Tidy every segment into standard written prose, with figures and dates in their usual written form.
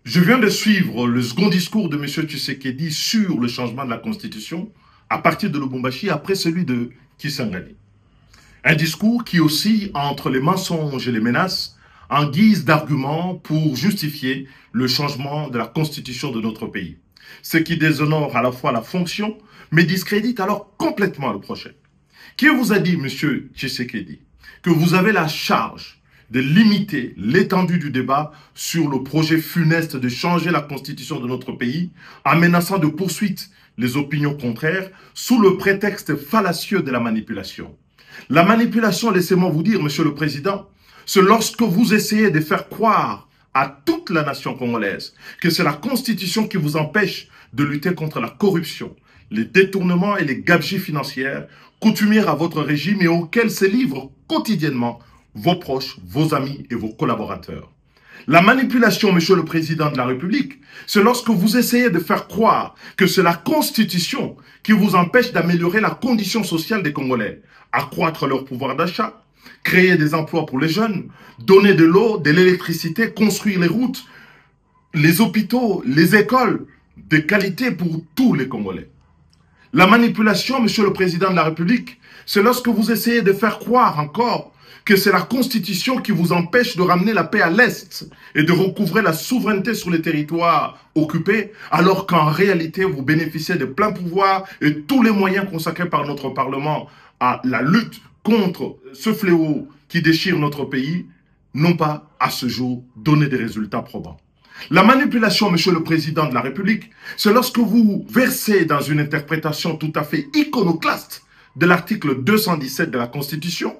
Je viens de suivre le second discours de M. Tshisekedi sur le changement de la Constitution à partir de Lubumbashi après celui de Kisangani. Un discours qui oscille entre les mensonges et les menaces en guise d'argument pour justifier le changement de la Constitution de notre pays. Ce qui déshonore à la fois la fonction, mais discrédite alors complètement le projet. Qui vous a dit, M. Tshisekedi, que vous avez la charge de limiter l'étendue du débat sur le projet funeste de changer la constitution de notre pays en menaçant de poursuite les opinions contraires sous le prétexte fallacieux de la manipulation? La manipulation, laissez-moi vous dire, Monsieur le Président, c'est lorsque vous essayez de faire croire à toute la nation congolaise que c'est la constitution qui vous empêche de lutter contre la corruption, les détournements et les gabegies financières coutumières à votre régime et auxquels se livrent quotidiennement vos proches, vos amis et vos collaborateurs. La manipulation, Monsieur le Président de la République, c'est lorsque vous essayez de faire croire que c'est la Constitution qui vous empêche d'améliorer la condition sociale des Congolais, accroître leur pouvoir d'achat, créer des emplois pour les jeunes, donner de l'eau, de l'électricité, construire les routes, les hôpitaux, les écoles de qualité pour tous les Congolais. La manipulation, Monsieur le Président de la République, c'est lorsque vous essayez de faire croire encore que c'est la Constitution qui vous empêche de ramener la paix à l'Est et de recouvrer la souveraineté sur les territoires occupés, alors qu'en réalité, vous bénéficiez de plein pouvoir et tous les moyens consacrés par notre Parlement à la lutte contre ce fléau qui déchire notre pays, n'ont pas, à ce jour, donné des résultats probants. La manipulation, Monsieur le Président de la République, c'est lorsque vous versez dans une interprétation tout à fait iconoclaste de l'article 217 de la Constitution,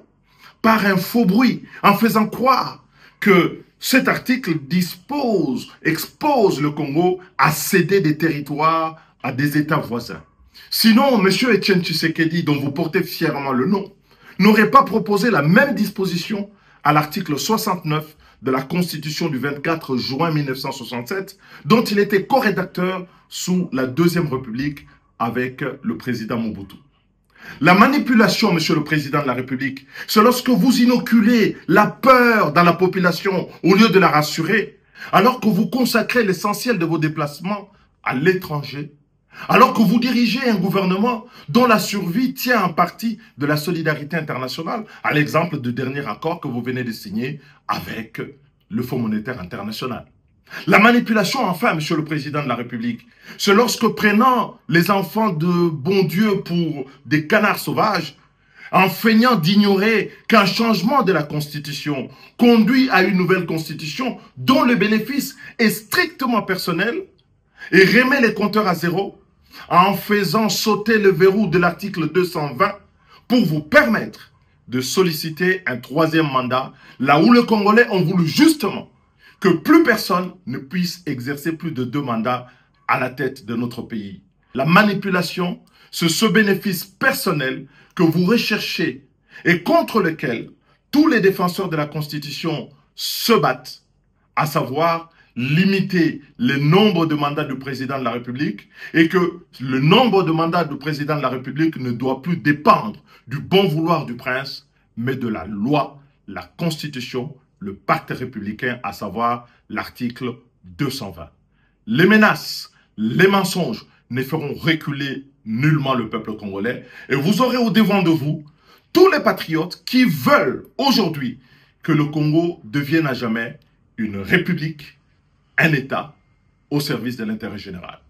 par un faux bruit, en faisant croire que cet article expose le Congo à céder des territoires à des États voisins. Sinon, M. Etienne Tshisekedi, dont vous portez fièrement le nom, n'aurait pas proposé la même disposition à l'article 69 de la Constitution du 24 juin 1967, dont il était co-rédacteur sous la Deuxième République avec le président Mobutu. La manipulation, Monsieur le Président de la République, c'est lorsque vous inoculez la peur dans la population au lieu de la rassurer, alors que vous consacrez l'essentiel de vos déplacements à l'étranger, alors que vous dirigez un gouvernement dont la survie tient en partie de la solidarité internationale, à l'exemple du dernier accord que vous venez de signer avec le Fonds monétaire international. La manipulation, enfin, Monsieur le Président de la République, c'est lorsque prenant les enfants de bon Dieu pour des canards sauvages, en feignant d'ignorer qu'un changement de la Constitution conduit à une nouvelle Constitution dont le bénéfice est strictement personnel, et remet les compteurs à zéro, en faisant sauter le verrou de l'article 220 pour vous permettre de solliciter un troisième mandat, là où les Congolais ont voulu justement que plus personne ne puisse exercer plus de 2 mandats à la tête de notre pays. La manipulation, c'est ce bénéfice personnel que vous recherchez et contre lequel tous les défenseurs de la Constitution se battent, à savoir limiter le nombre de mandats du président de la République et que le nombre de mandats du président de la République ne doit plus dépendre du bon vouloir du prince, mais de la loi, la Constitution, le pacte républicain, à savoir l'article 220. Les menaces, les mensonges ne feront reculer nullement le peuple congolais et vous aurez au devant de vous tous les patriotes qui veulent aujourd'hui que le Congo devienne à jamais une république, un État au service de l'intérêt général.